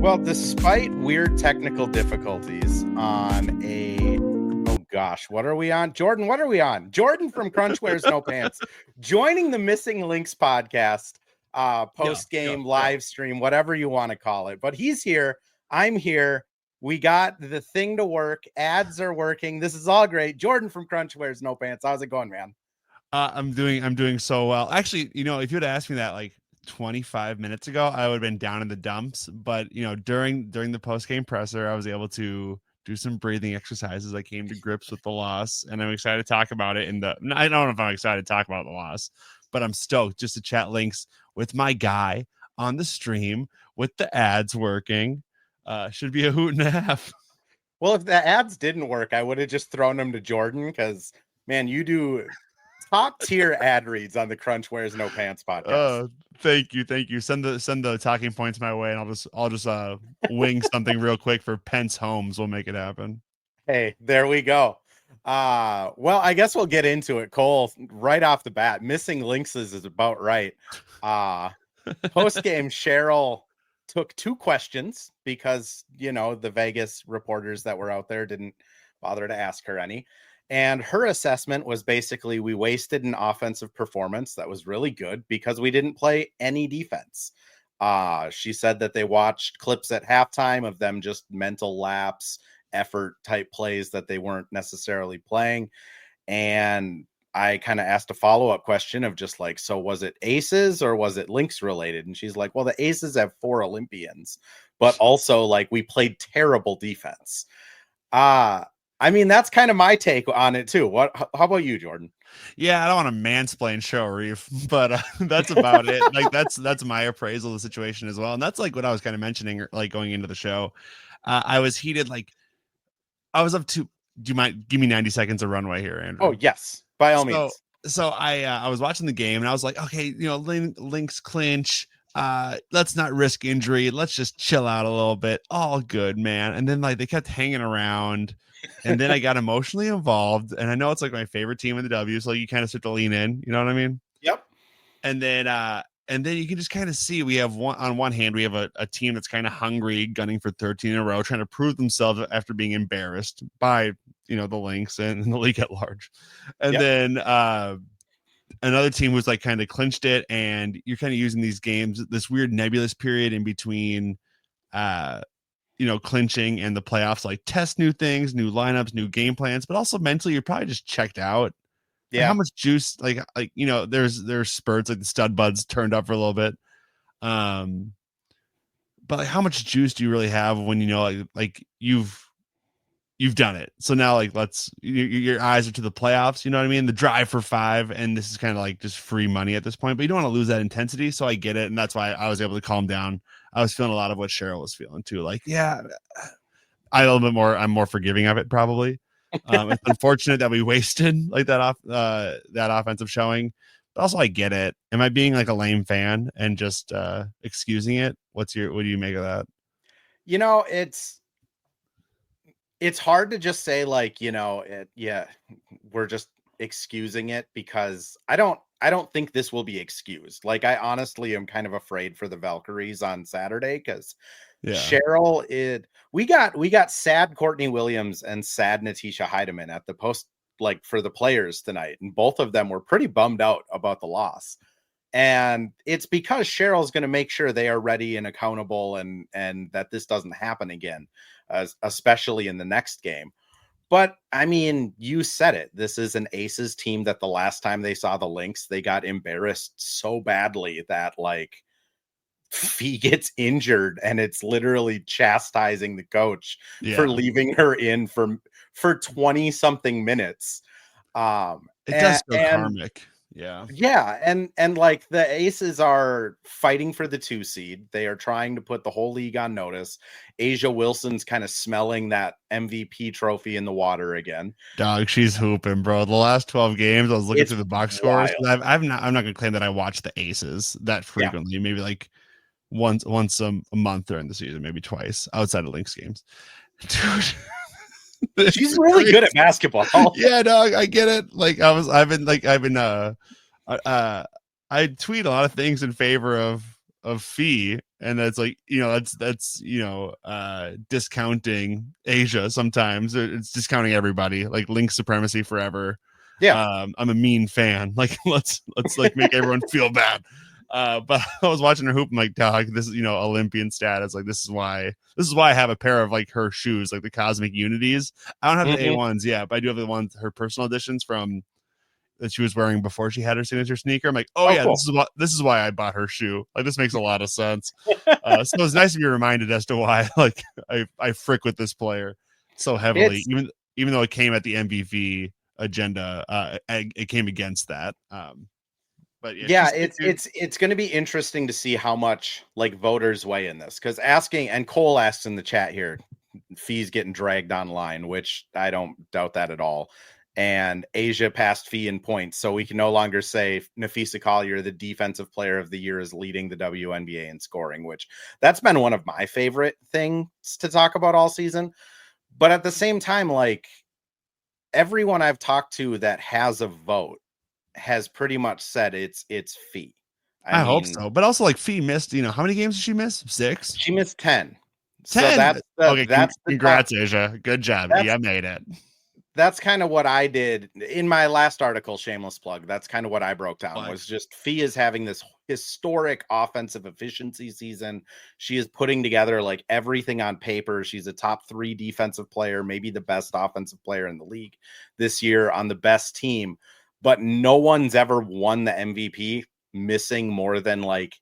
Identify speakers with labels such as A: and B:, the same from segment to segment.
A: Well, despite weird technical difficulties on what are we on? Jordan, what are we on? Jordan from Cruch Wears No Pants, joining the Missing Lynx Podcast, post-game live stream, whatever you want to call it. But he's here. I'm here. We got the thing to work. Ads are working. This is all great. Jordan from Cruch Wears No Pants. How's it going, man?
B: I'm doing so well. Actually, if you would have asked me that like 25 minutes ago, I would have been down in the dumps. But during the post-game presser, I was able to do some breathing exercises. I came to grips with the loss, and I'm excited to talk about it. I don't know if I'm excited to talk about the loss, but I'm stoked just to chat Lynx with my guy on the stream with the ads working. Should be a hoot and a half.
A: Well, if the ads didn't work, I would have just thrown them to Jordan because, man, you do top tier ad reads on the Cruch Wears No Pants podcast.
B: Thank you. Send the talking points my way, and I'll just wing something real quick for Pence Homes. We'll make it happen.
A: Hey, there we go. Well, I guess we'll get into it. Cole, right off the bat, Missing Lynxes is about right. Post game, Cheryl took 2 questions because the Vegas reporters that were out there didn't bother to ask her any. And her assessment was basically we wasted an offensive performance that was really good because we didn't play any defense. She said that they watched clips at halftime of them just mental lapse, effort type plays that they weren't necessarily playing. And I kind of asked a follow-up question of just like, so was it Aces or was it Lynx related? And she's like, well, the Aces have 4 Olympians, but also like we played terrible defense. I mean, that's kind of my take on it too. How about you, Jordan?
B: Yeah, I don't want to mansplain Show Reef, but that's about it. Like that's my appraisal of the situation as well. And that's like what I was kind of mentioning, like going into the show. I was heated. Like I was up to, do you mind give me 90 seconds of runway here, Andrew?
A: Oh yes, by all means.
B: So I was watching the game and I was like, okay, Lynx clinch. Let's not risk injury. Let's just chill out a little bit. All good, man. And then like they kept hanging around. And then I got emotionally involved, and I know it's like my favorite team in the W, so you kind of start to lean in, you know what I mean?
A: Yep.
B: And then you can just kind of see we have on one hand, we have a team that's kind of hungry, gunning for 13 in a row, trying to prove themselves after being embarrassed by, the Lynx and the league at large. And then another team was like kind of clinched it, and you're kind of using these games, this weird nebulous period in between, clinching and the playoffs, like test new things, new lineups, new game plans, but also mentally you're probably just checked out. Yeah. Like how much juice, there's spurts, like the stud buds turned up for a little bit. But like how much juice do you really have when like you've done it? So now like your eyes are to the playoffs, you know what I mean? The drive for 5, and this is kind of like just free money at this point, but you don't want to lose that intensity. So I get it. And that's why I was able to calm down. I was feeling a lot of what Cheryl was feeling too. Like, yeah, I'm more forgiving of it probably. It's unfortunate that we wasted like that offensive showing, but also I get it. Am I being like a lame fan and just excusing it? What do you make of that?
A: It's hard to just say like, we're just excusing it because I don't think this will be excused. Like I honestly am kind of afraid for the Valkyries on Saturday because Cheryl, we got sad Courtney Williams and sad Napheesa Heidemann at the post, like for the players tonight. And both of them were pretty bummed out about the loss. And it's because Cheryl's going to make sure they are ready and accountable and that this doesn't happen again, especially in the next game. But I mean, you said it. This is an Aces team that the last time they saw the Lynx, they got embarrassed so badly that like Fee gets injured and it's literally chastising the coach for leaving her in for 20 something minutes.
B: It does feel karmic.
A: Yeah. And like the Aces are fighting for the 2 seed. They are trying to put the whole league on notice. Asia Wilson's kind of smelling that MVP trophy in the water again.
B: Dog, she's hooping, bro. The last 12 games, I was looking through the box scores. I'm not going to claim that I watch the Aces that frequently. Maybe like once a month during the season, maybe twice outside of Lynx games.
A: Dude. She's really good at basketball.
B: Yeah, dog, I get it. Like I tweet a lot of things in favor of Fee, and that's like, that's discounting Asia. Sometimes it's discounting everybody, like Lynx supremacy forever.
A: Yeah.
B: I'm a mean fan. Like let's like make everyone feel bad. But I was watching her hoop. I'm like, dog, this is Olympian status. Like this is why I have a pair of like her shoes, like the Cosmic Unities. I don't have the A1s yet, but I do have the ones, her personal editions from that she was wearing before she had her signature sneaker. I'm like, yeah, cool. This is why I bought her shoe. Like this makes a lot of sense. So it's nice to be reminded as to why like I frick with this player so heavily, even though it came at the MVP agenda, it came against that. But
A: yeah, it's going to be interesting to see how much like voters weigh in this, because and Cole asks in the chat here, Fee's getting dragged online, which I don't doubt that at all. And Asia passed Fee in points, so we can no longer say Napheesa Colliers, the defensive player of the year, is leading the WNBA in scoring, which that's been one of my favorite things to talk about all season. But at the same time, like everyone I've talked to that has a vote has pretty much said it's Fee.
B: I hope so, but also like Fee missed. How many games did she miss? 6.
A: She missed 10.
B: 10.
A: So that's
B: congrats, Asia. Good job. I made it.
A: That's kind of what I did in my last article, shameless plug. That's kind of what I broke down, was just Fee is having this historic offensive efficiency season. She is putting together like everything on paper. She's a top 3 defensive player, maybe the best offensive player in the league this year on the best team. But no one's ever won the MVP missing more than like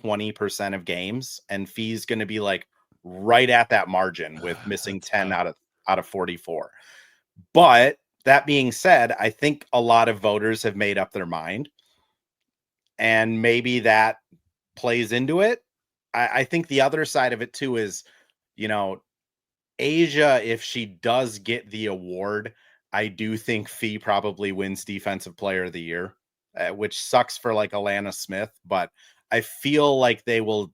A: 20% of games. And Fee's going to be like right at that margin with missing 10 out of 44. But that being said, I think a lot of voters have made up their mind, and maybe that plays into it. I think the other side of it too is, Asia, if she does get the award, I do think Fee probably wins Defensive Player of the Year, which sucks for like Alana Smith, but I feel like they will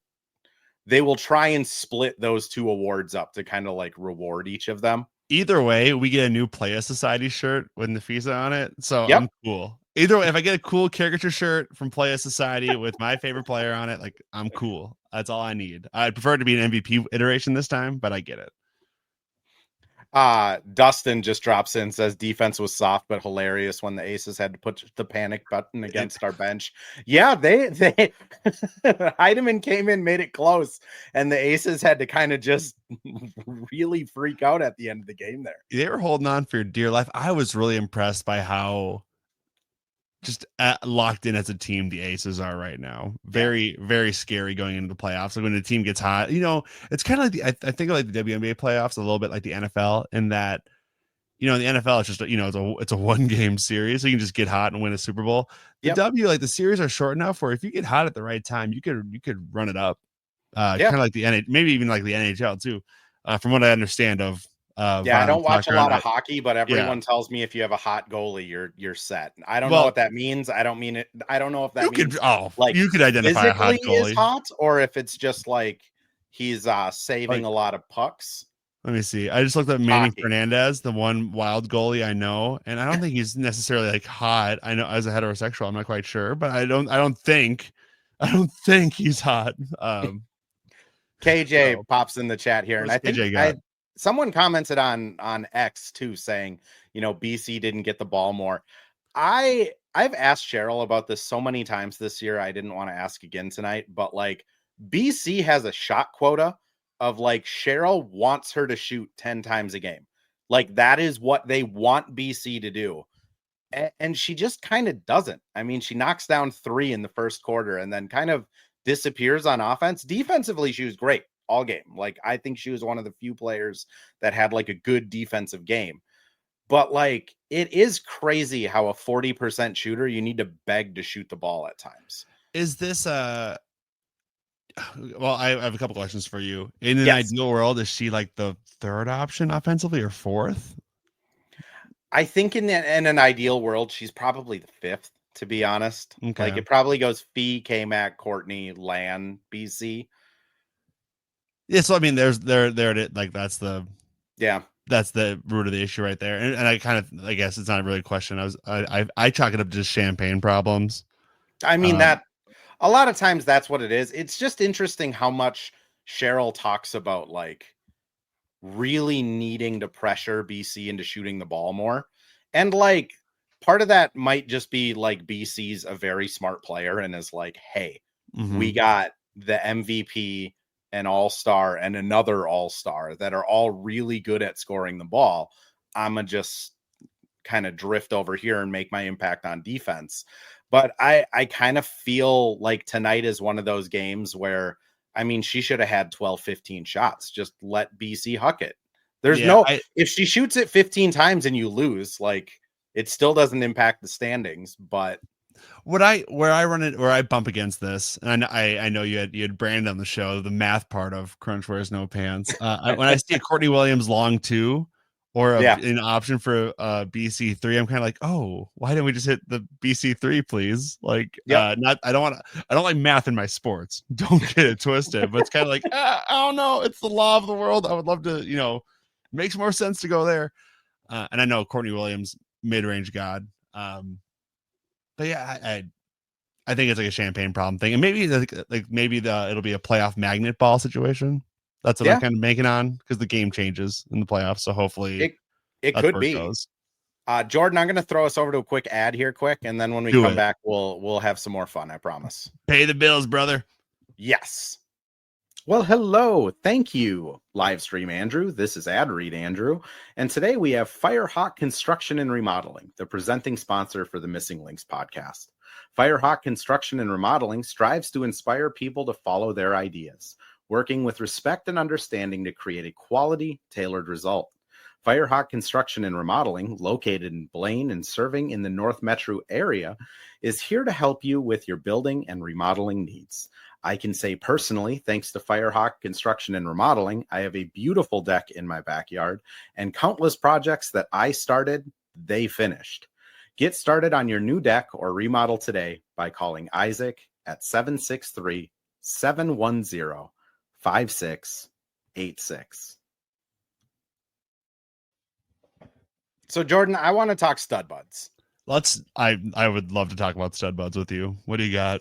A: try and split those 2 awards up to kind of like reward each of them.
B: Either way, we get a new Playa Society shirt with Napheesa on it. So I'm cool. Either way, if I get a cool caricature shirt from Playa Society with my favorite player on it, like I'm cool. That's all I need. I'd prefer it to be an MVP iteration this time, but I get it.
A: Dustin just drops in, says defense was soft but hilarious when the Aces had to put the panic button against our bench. Yeah, they Heidemann came in, made it close, and the Aces had to kind of just really freak out at the end of the game there.
B: They were holding on for dear life. I was really impressed by how just locked in as a team the Aces are right now. Very, very scary going into the playoffs. Like when the team gets hot, it's kind of like I think of like the WNBA playoffs a little bit like the NFL, in that, in the NFL it's just it's a 1-game series, so you can just get hot and win a Super Bowl. The the series are short enough where if you get hot at the right time, you could run it up. Kind of like the maybe even like the NHL too. From what I understand of.
A: I don't watch a lot of hockey, but everyone tells me if you have a hot goalie, you're set. I don't know what that means. I don't mean it. I don't know if that means like
B: you could identify a hot goalie
A: is hot, or if it's just like he's saving a lot of pucks.
B: Let me see. I just looked at Manny Fernandez, the one wild goalie I know, and I don't think he's necessarily like hot. I know as a heterosexual, I'm not quite sure, but I don't think he's hot.
A: KJ pops in the chat here, and I think someone commented on X too, saying, BC didn't get the ball more. I've asked Cheryl about this so many times this year. I didn't want to ask again tonight, but like BC has a shot quota of like Cheryl wants her to shoot 10 times a game. Like that is what they want BC to do. And she just kind of doesn't. I mean, she knocks down 3 in the first quarter and then kind of disappears on offense. Defensively, she was great all game. Like I think she was one of the few players that had like a good defensive game. But like it is crazy how a 40% shooter, you need to beg to shoot the ball at times.
B: Is this well, I have a couple questions for you. In an ideal world, is she like the 3rd option offensively or 4th?
A: I think in an ideal world, she's probably the 5th, to be honest. Okay. Like it probably goes Fee, K-Mac, Courtney, Lan, BC.
B: Yeah, so I mean, there's like that's the root of the issue right there, and I guess it's not really a question. I chalk it up to just champagne problems.
A: I mean that a lot of times that's what it is. It's just interesting how much Cheryl talks about like really needing to pressure BC into shooting the ball more. And like part of that might just be like BC's a very smart player and is like, hey, we got the MVP, an all-star, and another all-star that are all really good at scoring the ball. I'm going to just kind of drift over here and make my impact on defense. But I kind of feel like tonight is one of those games where, I mean, she should have had 12, 15 shots. Just let BC huck it. There's if she shoots it 15 times and you lose, like it still doesn't impact the standings. But
B: where I bump against this, and I know you had Brandon on the show, the math part of Crunch wears no pants. When I see a Courtney Williams long two, or an option for BC 3, I'm kind of like, oh, why didn't we just hit the BC 3, please? Like, I don't like math in my sports. Don't get it twisted. But it's kind of like, I don't know. It's the law of the world. I would love to, makes more sense to go there. And I know Courtney Williams, mid-range god. But yeah, I think it's like a champagne problem thing, and maybe it'll be a playoff magnet ball situation. That's what I'm kind of making on, because the game changes in the playoffs. So hopefully
A: it could be. Jordan, I'm going to throw us over to a quick ad here quick. And then when we come back, we'll have some more fun. I promise.
B: Pay the bills, brother.
A: Yes. Well, hello. Thank you, Livestream Andrew. This is Ad Read Andrew. And today we have Firehawk Construction and Remodeling, the presenting sponsor for the Missing Lynx podcast. Firehawk Construction and Remodeling strives to inspire people to follow their ideas, working with respect and understanding to create a quality, tailored result. Firehawk Construction and Remodeling, located in Blaine and serving in the North Metro area, is here to help you with your building and remodeling needs. I can say personally, thanks to Firehawk Construction and Remodeling, I have a beautiful deck in my backyard and countless projects that I started, they finished. Get started on your new deck or remodel today by calling Isaac at 763-710-5686. So Jordan, I want to talk stud buds.
B: I would love to talk about stud buds with you. What do you got?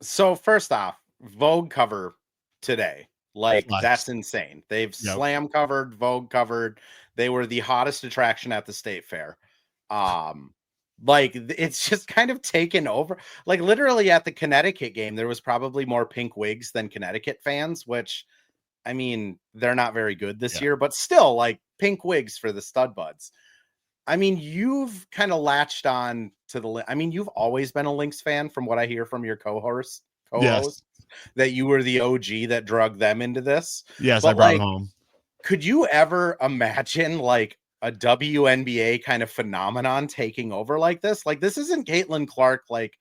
A: So first off, Vogue cover today. Like that's insane. They've slam covered, Vogue covered. They were the hottest attraction at the state fair. Like it's just kind of taken over. Like literally at the Connecticut game, there was probably more pink wigs than Connecticut fans, which I mean, they're not very good this year, but still like pink wigs for the stud buds. I mean, you've kind of latched on to you've always been a Lynx fan from what I hear from your co-hosts, that you were the OG that drug them into this.
B: Yes, but I brought them home.
A: Could you ever imagine like a WNBA kind of phenomenon taking over like this? Like this isn't Caitlin Clark, like,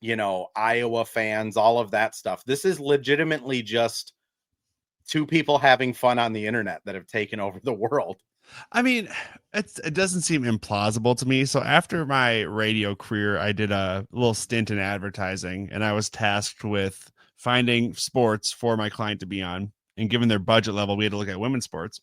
A: Iowa fans, all of that stuff. This is legitimately just two people having fun on the internet that have taken over the world.
B: I mean, it doesn't seem implausible to me. So after my radio career, I did a little stint in advertising, and I was tasked with finding sports for my client to be on. And given their budget level, we had to look at women's sports.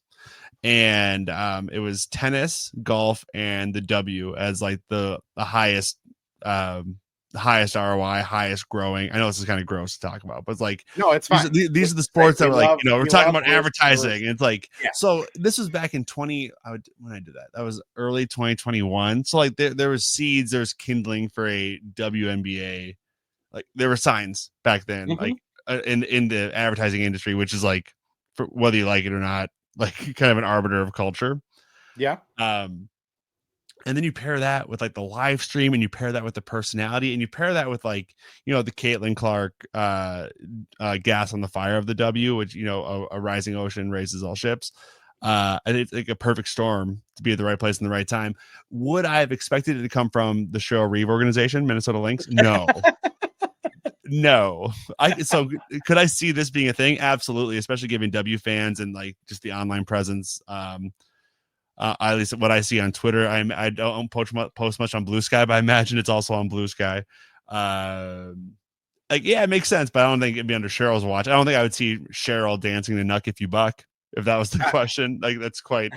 B: And it was tennis, golf, and the W as like the highest ROI, highest growing. I know this is kind of gross to talk about, but it's like,
A: no, it's fine.
B: These are the sports that were like, we're talking about advertising. And it's like, so this was back in when I did that was early 2021. So like there was seeds, there was kindling for a WNBA. Like there were signs back then, like in the advertising industry, which is like, for whether you like it or not, like kind of an arbiter of culture.
A: Yeah.
B: And then you pair that with like the live stream, and you pair that with the personality, and you pair that with like, the Caitlin Clark gas on the fire of the W, which, a rising ocean raises all ships. And it's like a perfect storm to be at the right place in the right time. Would I have expected it to come from the Cheryl Reeve organization, Minnesota Lynx? No. No. So could I see this being a thing? Absolutely. Especially given W fans and like just the online presence. At least what I see on Twitter, I don't post much on Blue Sky, but I imagine it's also on Blue Sky. It makes sense, but I don't think it'd be under Cheryl's watch. I don't think I would see Cheryl dancing the Nuck If You Buck, if that was the question. Like that's quite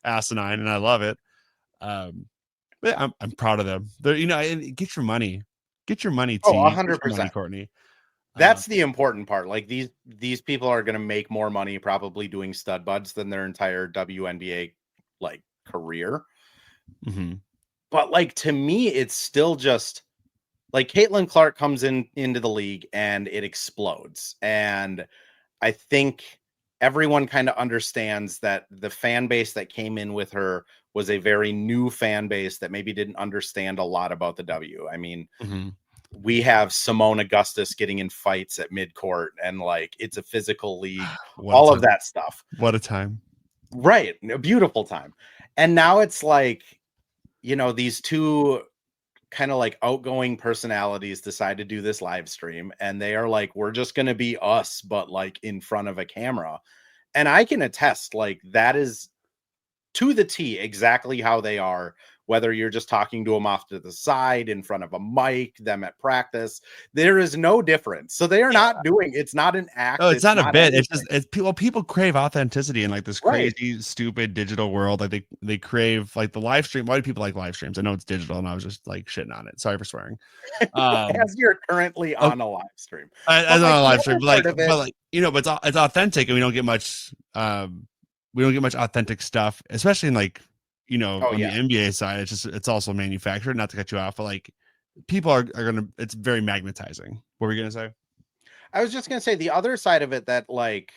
B: asinine, and I love it. But I'm proud of them. They're, get your money. Get your money, team.
A: 100%,
B: Courtney.
A: That's the important part. Like these people are going to make more money probably doing stud buds than their entire WNBA like career.
B: Mm-hmm.
A: But like to me, it's still just like Caitlin Clark comes into the league and it explodes. And I think everyone kind of understands that the fan base that came in with her was a very new fan base that maybe didn't understand a lot about the W. I mean, we have Simone Augustus getting in fights at midcourt and like it's a physical league, all of that stuff.
B: What a time.
A: Right. A beautiful time. And now it's like, you know, these two kind of like outgoing personalities decide to do this live stream and they are like, we're just going to be us, but like in front of a camera. And I can attest, like that is to the T exactly how they are, whether you're just talking to them off to the side, in front of a mic, them at practice, there is no difference. So they are not doing, it's not an act.
B: Oh, it's not a bit. Anything. It's just, people crave authenticity in like this crazy, stupid digital world. Like they crave like the live stream. Why do people like live streams? I know it's digital and I was just like shitting on it. Sorry for swearing.
A: As you're currently on a live stream.
B: As on a live stream, but you know, but it's authentic and we don't get much, authentic stuff, especially in like, you know, on the NBA side, it's also manufactured, not to cut you off, but like people are going to, it's very magnetizing. What were you going to say?
A: I was just going to say the other side of it that like,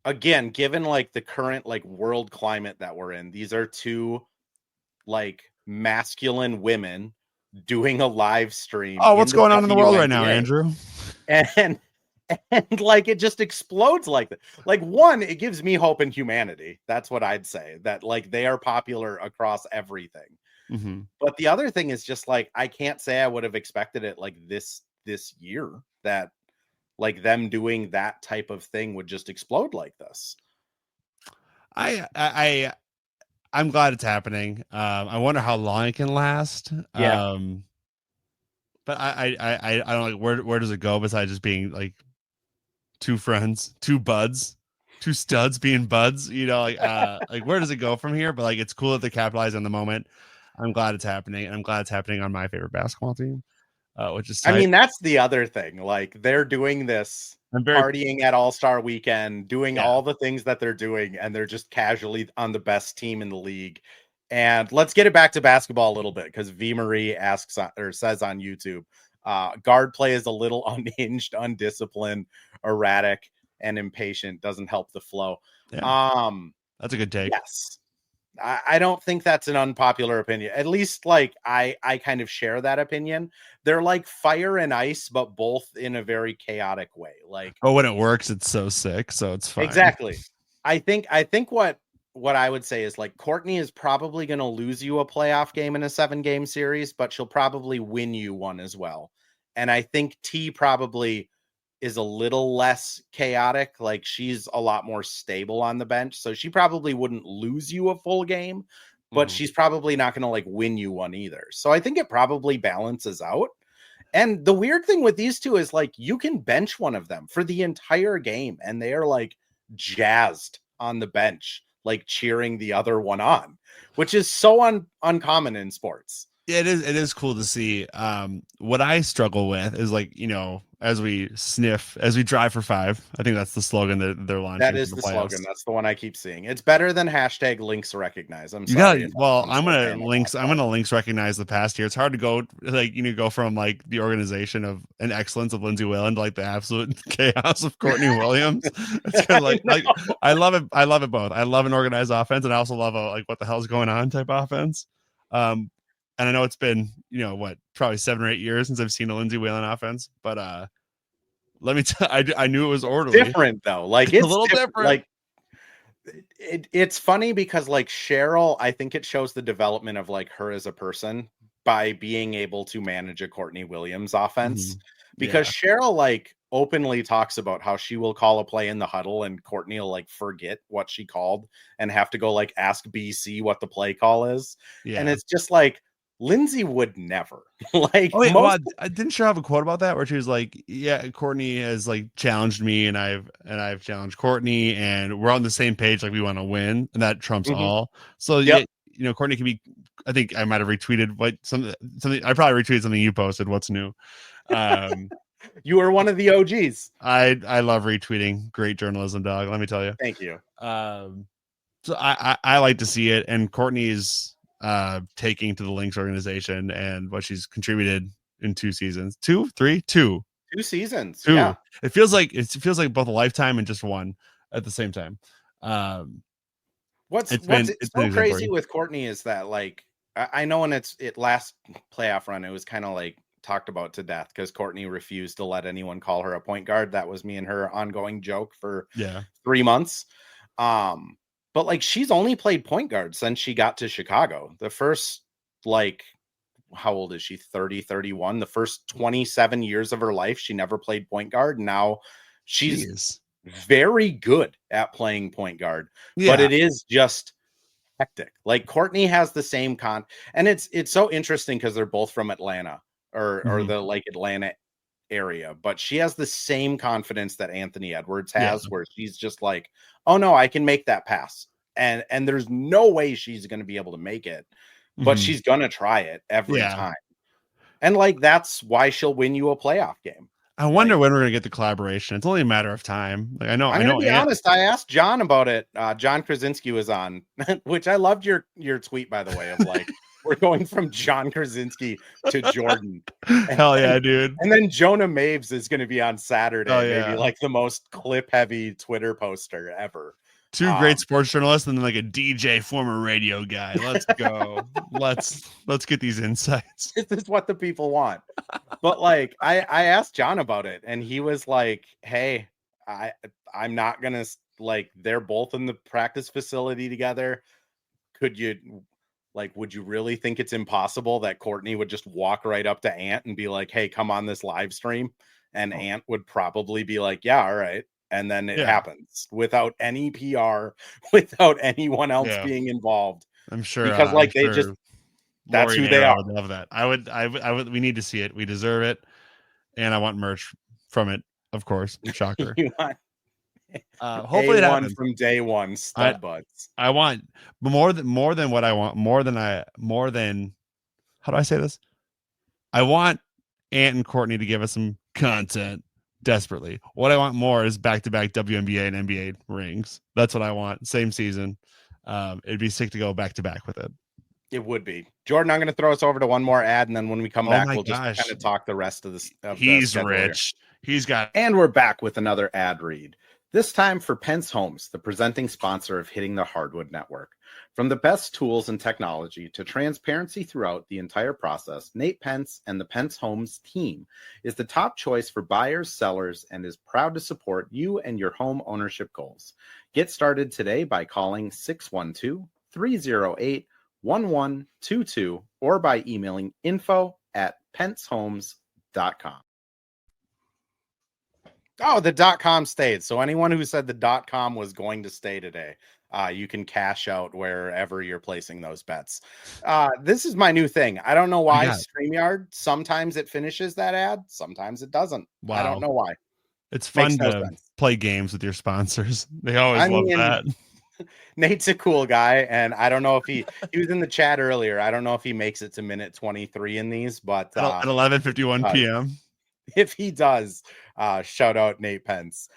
A: again, given like the current like world climate that we're in, these are two like masculine women doing a live stream.
B: Oh, what's going on in the world right now, Andrew?
A: And like it just explodes like that. Like one, it gives me hope in humanity. That's what I'd say, that like they are popular across everything. But the other thing is just like I can't say I would have expected it like this year, that like them doing that type of thing would just explode like this.
B: I'm glad it's happening. I wonder how long it can last.
A: Yeah.
B: But I don't like where does it go besides just being like two friends, two buds, two studs being buds, you know, like where does it go from here? But like it's cool that they capitalize on the moment. I'm glad it's happening, and I'm glad it's happening on my favorite basketball team, which is tight.
A: I mean, that's the other thing. Like they're doing this partying at All-Star Weekend, doing all the things that they're doing, and they're just casually on the best team in the league. And let's get it back to basketball a little bit, because V Marie asks or says on YouTube, guard play is a little unhinged, undisciplined, erratic, and impatient. Doesn't help the flow.
B: Yeah. That's a good take.
A: Yes. I don't think that's an unpopular opinion. At least like I kind of share that opinion. They're like fire and ice, but both in a very chaotic way. Like,
B: oh, when it works, it's so sick. So it's fine.
A: Exactly. I think what I would say is like Courtney is probably going to lose you a playoff game in a 7-game series, but she'll probably win you one as well. And I think T probably is a little less chaotic. Like she's a lot more stable on the bench. So she probably wouldn't lose you a full game, but she's probably not going to like win you one either. So I think it probably balances out. And the weird thing with these two is like, you can bench one of them for the entire game and they are like jazzed on the bench, like cheering the other one on, which is so uncommon in sports.
B: It is cool to see. What I struggle with is like, you know, as we drive for 5. I think that's the slogan that they're launching.
A: That is the slogan. That's the one I keep seeing. It's better than hashtag links recognize. I'm sorry.
B: I'm gonna links recognize the past here. It's hard to go like, you know, go from like the organization of an excellence of Lindsay Whalen to like the absolute chaos of Courtney Williams. It's kind of like I love it. I love it both. I love an organized offense, and I also love a like what the hell's going on type offense. And I know it's been, you know, probably 7 or 8 years since I've seen a Lindsay Whalen offense, but let me tell you, I knew it was orderly.
A: Different though. Like it's
B: a little different.
A: Like it's funny because like Cheryl, I think it shows the development of like her as a person by being able to manage a Courtney Williams offense. Because Cheryl like openly talks about how she will call a play in the huddle and Courtney will like forget what she called and have to go like ask BC what the play call is. Yeah. And it's just like, Lindsay would never like.
B: Oh, wait, didn't she have a quote about that where she was like, "Yeah, Courtney has like challenged me, and I've challenged Courtney, and we're on the same page. Like we want to win, and that trumps all." So yeah, you know, Courtney can be. I think I might have retweeted something. I probably retweeted something you posted. What's new?
A: You are one of the OGs.
B: I love retweeting. Great journalism, dog. Let me tell you.
A: Thank you.
B: So I like to see it, and Courtney's taking to the Lynx organization and what she's contributed in 2 seasons. 2
A: seasons.
B: 2.
A: Yeah.
B: It feels like both a lifetime and just one at the same time.
A: What's
B: been
A: so crazy with Courtney is that, like, I know in its last playoff run, it was kind of like talked about to death because Courtney refused to let anyone call her a point guard. That was me and her ongoing joke for 3 months. But like, she's only played point guard since she got to Chicago. The first, like, how old is she? 30, 31. The first 27 years of her life, she never played point guard. Now she's very good at playing point guard, but it is just hectic. Like, Courtney has the same and it's so interesting because they're both from Atlanta or the like Atlanta area, but she has the same confidence that Anthony Edwards has, where she's just like, oh no, I can make that pass. And there's no way she's going to be able to make it, but she's going to try it every time. And like, that's why she'll win you a playoff game.
B: I wonder when we're going to get the collaboration. It's only a matter of time. Like, I'm going to be
A: honest. I asked John about it. John Krasinski was on, which I loved your tweet, by the way, of like, we're going from John Krasinski to Jordan.
B: Hell yeah, dude.
A: And then Jonah Maves is going to be on Saturday. Maybe like the most clip heavy Twitter poster ever.
B: 2 great sports journalists and then like a DJ, former radio guy. Let's go. let's get these insights.
A: This is what the people want. But like, I asked John about it, and he was like, hey, I'm not gonna, like, they're both in the practice facility together. Would you really think it's impossible that Courtney would just walk right up to Ant and be like, hey, come on this live stream? And Ant would probably be like, yeah, all right. And then it happens without any PR, without anyone else being involved.
B: I'm sure,
A: because like that's who they are.
B: I would love that. I would. We need to see it. We deserve it, and I want merch from it, of course. Shocker. Hopefully, it happens
A: from day one. Stud buds.
B: I want more than what I want. More than how do I say this? I want Ant and Courtney to give us some content. Desperately. What I want more is back-to-back WNBA and NBA rings. That's what I want. Same season. It'd be sick to go back-to-back with it.
A: It would be. Jordan, I'm going to throw us over to one more ad, and then when we come back, we'll just kind of talk the rest of this.
B: He's rich. He's got.
A: And we're back with another ad read. This time for Pence Homes, the presenting sponsor of Hitting the Hardwood Network. From the best tools and technology to transparency throughout the entire process, Nate Pence and the Pence Homes team is the top choice for buyers, sellers, and is proud to support you and your home ownership goals. Get started today by calling 612-308-1122 or by emailing info@pencehomes.com. Oh, the .com stayed. So anyone who said the .com was going to stay today, you can cash out wherever you're placing those bets. This is my new thing. I don't know why StreamYard, sometimes it finishes that ad, sometimes it doesn't. Wow. I don't know why.
B: It's fun to play games with your sponsors. They always love that.
A: Nate's a cool guy, and I don't know if he was in the chat earlier. I don't know if he makes it to minute 23 in these, but
B: at 11:51 p.m.
A: If he does, shout out Nate Pence.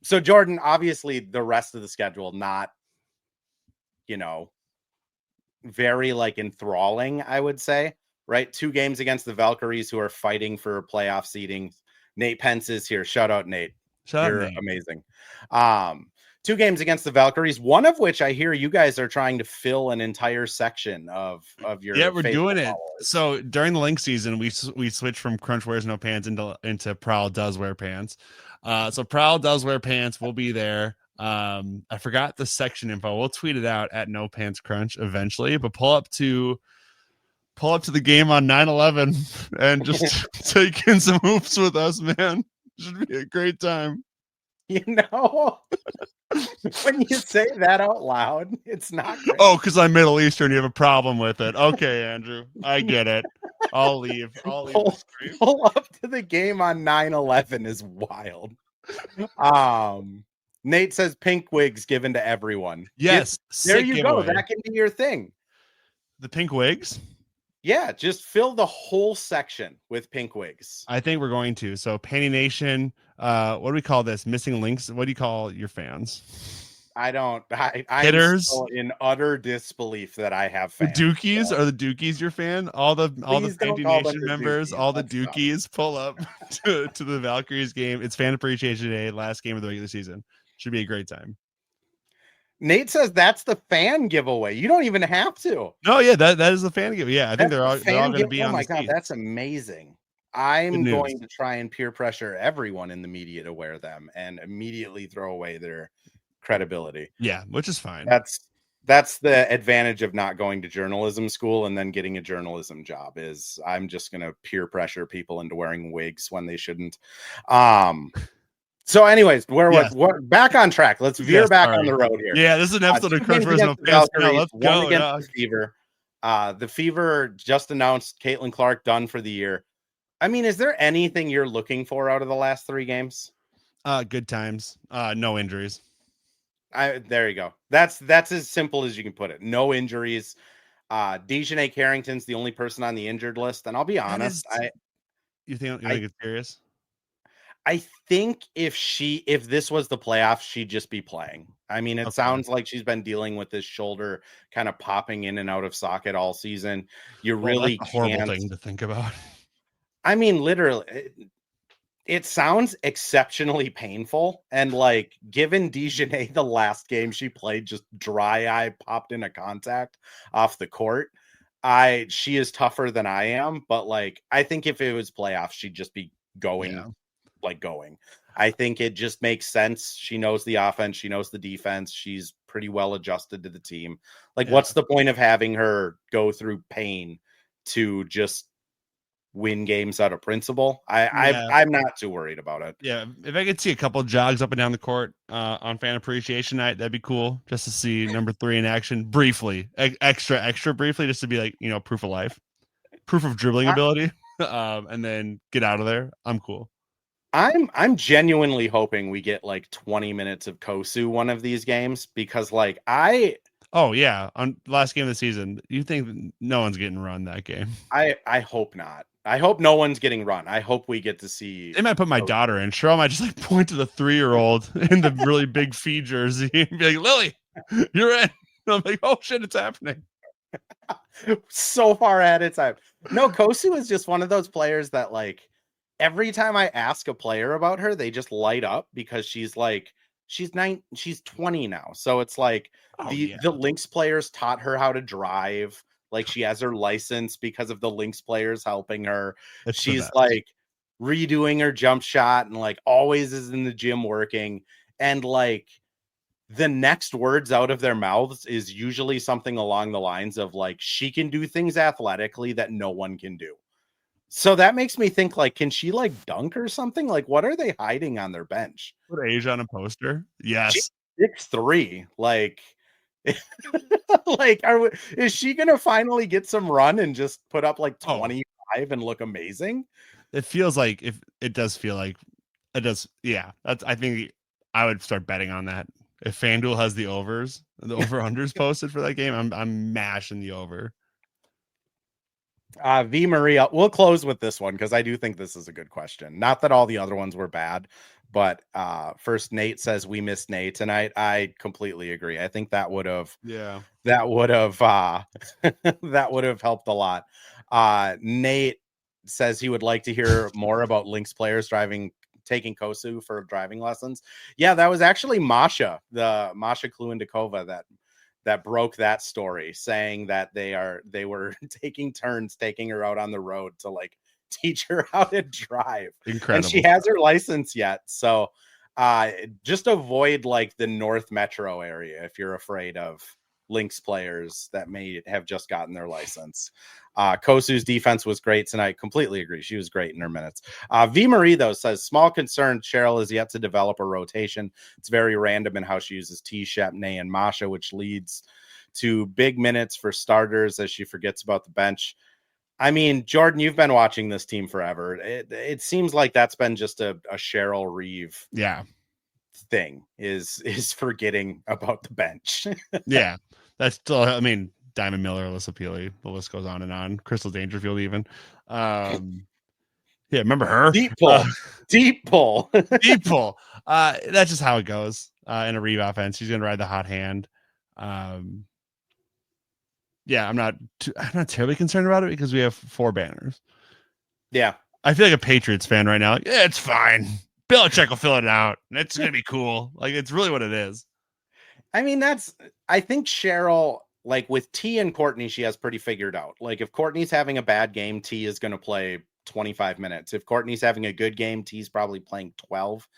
A: So Jordan, obviously the rest of the schedule, not, very like enthralling, I would say, right? 2 games against the Valkyries, who are fighting for playoff seeding. Nate Pence is here. Shout out, Nate. You're amazing. 2 games against the Valkyries, one of which I hear you guys are trying to fill an entire section of your.
B: Yeah, we're doing it. So during the Lynx season, we switched from Crunch Wears No Pants into Prowl Does Wear Pants. So Prowl Does Wear Pants will be there. I forgot the section info. We'll tweet it out at No Pants Crunch eventually, but pull up to the game on 9/11 and just take in some hoops with us, man. Should be a great time.
A: When you say that out loud, it's not great.
B: Oh, because I'm Middle Eastern, you have a problem with it. Okay, Andrew, I get it. I'll leave.
A: Pull up to the game on 9/11 is wild. Nate says pink wigs given to everyone.
B: Yes,
A: there you go. That can be your thing.
B: The pink wigs.
A: Yeah, just fill the whole section with pink wigs.
B: I think we're going to. So Panty Nation, what do we call this? Missing Lynx? What do you call your fans?
A: I'm
B: Hitters?
A: still in utter disbelief that I have
B: The
A: fans.
B: Dookies?
A: So.
B: Are the Dookies your fan? All the
A: Please don't
B: Panty
A: call them
B: Nation
A: the
B: members,
A: Dookies.
B: all the
A: That's dumb.
B: Dookies pull up to the Valkyries game. It's Fan Appreciation Day, last game of the regular season. Should be a great time.
A: Nate says that's the fan giveaway. You don't even have to.
B: No, yeah, that is the fan giveaway. Yeah, I think they're all going to be on the
A: Oh my God, that's amazing. I'm going to try and peer pressure everyone in the media to wear them and immediately throw away their credibility.
B: Yeah, which is fine.
A: That's the advantage of not going to journalism school and then getting a journalism job, is I'm just going to peer pressure people into wearing wigs when they shouldn't. So anyways, we're back on track. Let's veer back on the road here.
B: Yeah, this is an episode of Cruch versus Napheesa. Let's go.
A: Against the Fever. The Fever just announced Caitlin Clark done for the year. I mean, is there anything you're looking for out of the last 3 games?
B: Good times. No injuries.
A: There you go. That's as simple as you can put it. No injuries. Dejanay Carrington's the only person on the injured list, and I'll be honest.
B: You think it's serious?
A: I think if this was the playoffs, she'd just be playing. I mean, it sounds like she's been dealing with this shoulder kind of popping in and out of socket all season. That's
B: a horrible thing to think about.
A: I mean, literally, it sounds exceptionally painful. And like, given Dejanay the last game she played, just dry eye popped into contact off the court. She is tougher than I am, but like, I think if it was playoffs, she'd just be going. Yeah. I think it just makes sense. She knows the offense. She knows the defense. She's pretty well adjusted to the team. What's the point of having her go through pain to just win games out of principle? I'm not too worried about it.
B: Yeah. If I could see a couple jogs up and down the court on Fan Appreciation Night, that'd be cool. Just to see number 3 in action briefly, extra briefly, just to be like, proof of life, proof of dribbling ability, and then get out of there. I'm cool.
A: I'm genuinely hoping we get like 20 minutes of Kosu one of these games, because on
B: last game of the season, you think no one's getting run that game?
A: I hope not. I hope no one's getting run. I hope we get to see.
B: They might put my daughter in. Cheryl might just point to the 3-year-old in the really big fee jersey and be like, Lily, you're in. And I'm like, oh shit, it's happening.
A: So far ahead of time. No, Kosu is just one of those players that every time I ask a player about her, they just light up, because she's 20 now. So it's the Lynx players taught her how to drive. She has her license because of the Lynx players helping her. She's redoing her jump shot and always is in the gym working. And the next words out of their mouths is usually something along the lines of she can do things athletically that no one can do. So that makes me think, can she dunk or something? What are they hiding on their bench?
B: Put age on a poster. Yes.
A: She's 6'3". Is she going to finally get some run and just put up 25 and look amazing?
B: It feels like it does feel like it does. Yeah. I think I would start betting on that. If FanDuel has the over-unders posted for that game, I'm mashing the over.
A: V Maria, we'll close with this one because I do think this is a good question. Not that all the other ones were bad, but first Nate says we missed Nate tonight. I completely agree. I think that would have that would have helped a lot. Nate says he would like to hear more about Lynx players taking Kosu for driving lessons. Yeah, that was actually Masha Kluendikova that broke that story, saying that they were taking turns taking her out on the road to teach her how to drive.
B: Incredible.
A: And she has her license yet. So just avoid the North Metro area if you're afraid of Lynx players that may have just gotten their license. Kosu's defense was great tonight. Completely agree. She was great in her minutes. V Marie, though, says small concern Cheryl is yet to develop a rotation. It's very random in how she uses T, Shepney, and Masha, which leads to big minutes for starters as she forgets about the bench. I mean, Jordan, you've been watching this team forever. It seems like that's been just a Cheryl Reeve forgetting about the bench.
B: Yeah, that's still, Diamond Miller, Alyssa Peely. The list goes on and on. Crystal Dangerfield, even. Yeah, remember her?
A: Deep pull. Deep pull.
B: Deep pull. That's just how it goes in a Reeve offense. She's going to ride the hot hand. Yeah, I'm not terribly concerned about it because we have 4 banners.
A: Yeah.
B: I feel like a Patriots fan right now. Like, yeah, it's fine. Belichick will fill it out. It's going to be cool. Like, it's really what it is.
A: I mean, I think Cheryl, like with T and Courtney, she has pretty figured out. Like if Courtney's having a bad game, T is going to play 25 minutes. If Courtney's having a good game, T's probably playing 12.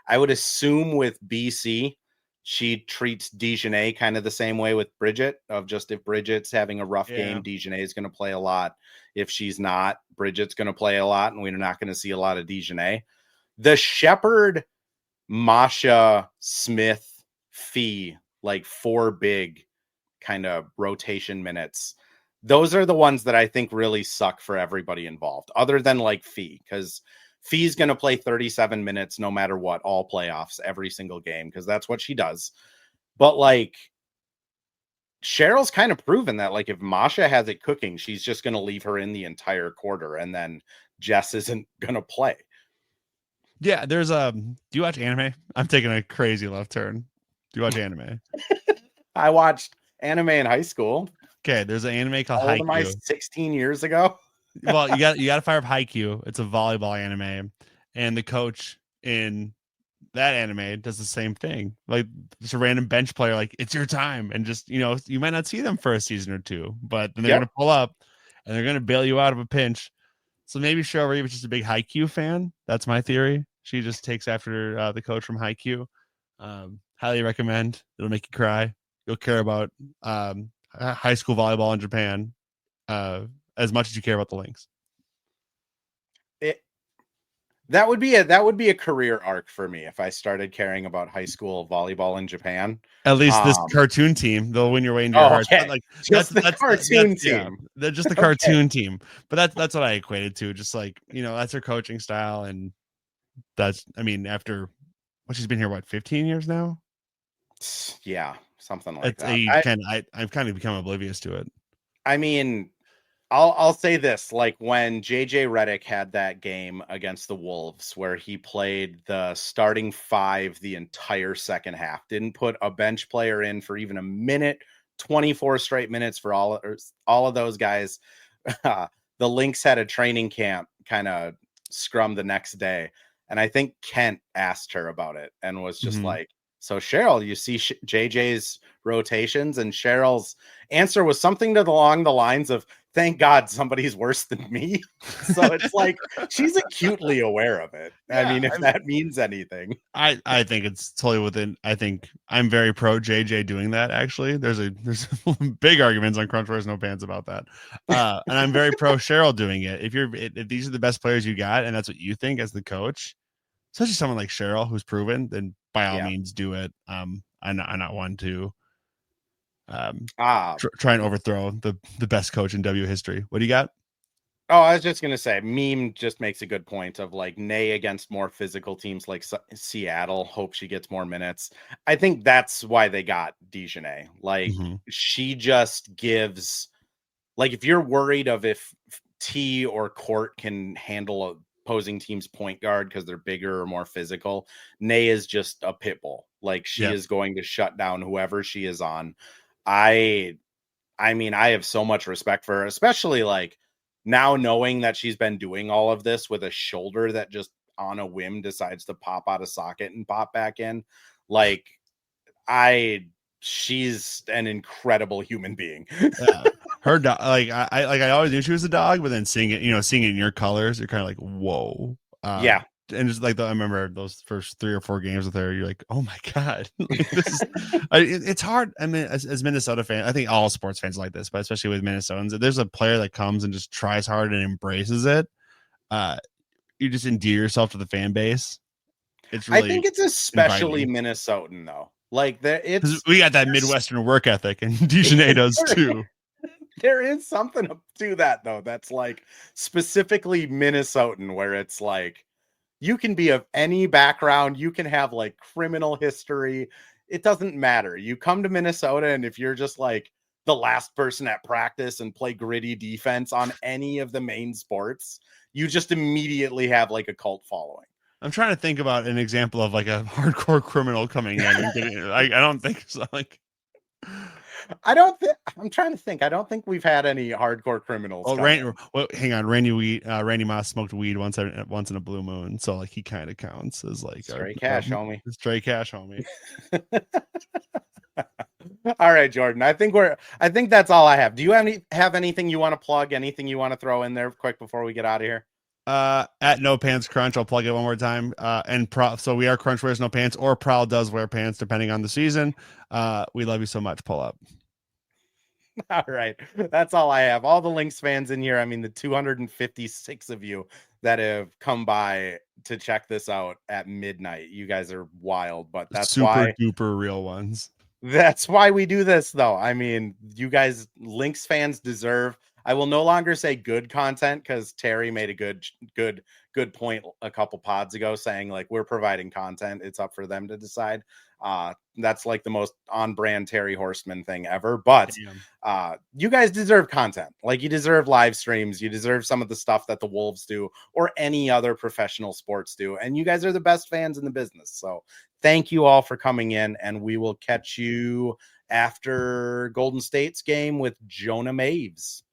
A: I would assume with BC, she treats Dejanay kind of the same way with Bridget, of just if Bridget's having a rough game, Dejanay is going to play a lot. If she's not, Bridget's going to play a lot, and we're not going to see a lot of Dejanay. The Shepherd, Masha, Smith, Fee, like 4 big kind of rotation minutes. Those are the ones that I think really suck for everybody involved, other than like Fee, because Fee's going to play 37 minutes no matter what, all playoffs, every single game, because that's what she does. But like Cheryl's kind of proven that like if Masha has it cooking, she's just going to leave her in the entire quarter, and then Jess isn't going to play.
B: Yeah, there's do you watch anime? I'm taking a crazy left turn. Do you watch anime?
A: I watched anime in high school.
B: Okay, there's an anime called
A: Haikyuu. How old am I? 16 years ago.
B: Well, you got to fire up Haikyuu. It's a volleyball anime, and the coach in that anime does the same thing. Like just a random bench player, like it's your time, and just you might not see them for a season or 2, but then they're gonna pull up and they're gonna bail you out of a pinch. So maybe Cheryl Reeve is just a big Haikyuu fan. That's my theory. She just takes after the coach from Haikyuu. Highly recommend. It'll make you cry. You'll care about high school volleyball in Japan as much as you care about the Lynx.
A: That would be a career arc for me if I started caring about high school volleyball in Japan.
B: At least this cartoon team, they'll win your way into your heart.
A: Okay.
B: Like
A: that's the cartoon team.
B: Yeah, they're just the cartoon team. But that's what I equated to. Just like that's her coaching style, and that's after she's been here 15 years now.
A: Yeah, something like that.
B: I've kind of become oblivious to it.
A: I mean, I'll say this, like when JJ Redick had that game against the Wolves where he played the starting 5 the entire second half, didn't put a bench player in for even a minute, 24 straight minutes for all of those guys. The Lynx had a training camp kind of scrum the next day, and I think Kent asked her about it and was just like, so Cheryl, you see JJ's rotations? And Cheryl's answer was something along the lines of, thank God somebody's worse than me. So it's like she's acutely aware of it. Yeah, I mean, if that means anything.
B: I think it's totally within. I think I'm very pro JJ doing that. Actually, there's big arguments on Crunch Wars No Pants about that, and I'm very pro Cheryl doing it. If these are the best players you got, and that's what you think as the coach, especially someone like Cheryl who's proven, then by all means do it. I'm not one to try and overthrow the best coach in W history. What do you got?
A: Oh, I was just gonna say, Meme just makes a good point of like Nay against more physical teams like Seattle. Hope she gets more minutes. I think that's why they got Dejanay. Like she just gives, like if you're worried of if T or Court can handle a opposing team's point guard because they're bigger or more physical, Nay is just a pit bull. Like she is going to shut down whoever she is on. I mean, I have so much respect for her, especially like now knowing that she's been doing all of this with a shoulder that just on a whim decides to pop out of socket and pop back in. Like she's an incredible human being.
B: Her dog, I always knew she was a dog, but then seeing it in your colors, you're kind of like, whoa. And just like I remember those first 3 or 4 games with her, you're like, oh my God. Like, this is it's hard. I mean, as Minnesota fan, I think all sports fans like this, but especially with Minnesotans, if there's a player that comes and just tries hard and embraces it, you just endear yourself to the fan base. It's really, I
A: think it's especially inviting. Minnesotan though. Like
B: we got that Midwestern work ethic, and Dejanay does too.
A: There is something to that though. That's like specifically Minnesotan, where it's like you can be of any background, you can have like criminal history. It doesn't matter. You come to Minnesota, and if you're just like the last person at practice and play gritty defense on any of the main sports, you just immediately have like a cult following.
B: I'm trying to think about an example of like a hardcore criminal coming in and getting, I don't think so. Like,
A: I'm trying to think. I don't think we've had any hardcore criminals.
B: Oh, hang on. Randy Moss smoked weed once in a blue moon, so like he kind of counts as like
A: stray cash, homie.
B: Stray cash, homie.
A: All right, Jordan. I think that's all I have. Do you have anything you want to plug? Anything you want to throw in there quick before we get out of here?
B: At No Pants Crunch, I'll plug it one more time. So we are Crunch Wears No Pants, or Prowl does wear pants depending on the season. We love you so much. Pull up.
A: All right. That's all I have. All the Lynx fans in here. I mean, the 256 of you that have come by to check this out at midnight. You guys are wild, but that's
B: super duper real ones.
A: That's why we do this, though. I mean, you guys, Lynx fans deserve. I will no longer say good content because Terry made a good point a couple pods ago saying like we're providing content. It's up for them to decide. That's like the most on-brand Terry Horseman thing ever. But you guys deserve content. Like you deserve live streams. You deserve some of the stuff that the Wolves do or any other professional sports do. And you guys are the best fans in the business. So thank you all for coming in, and we will catch you after Golden State's game with Jonah Maves.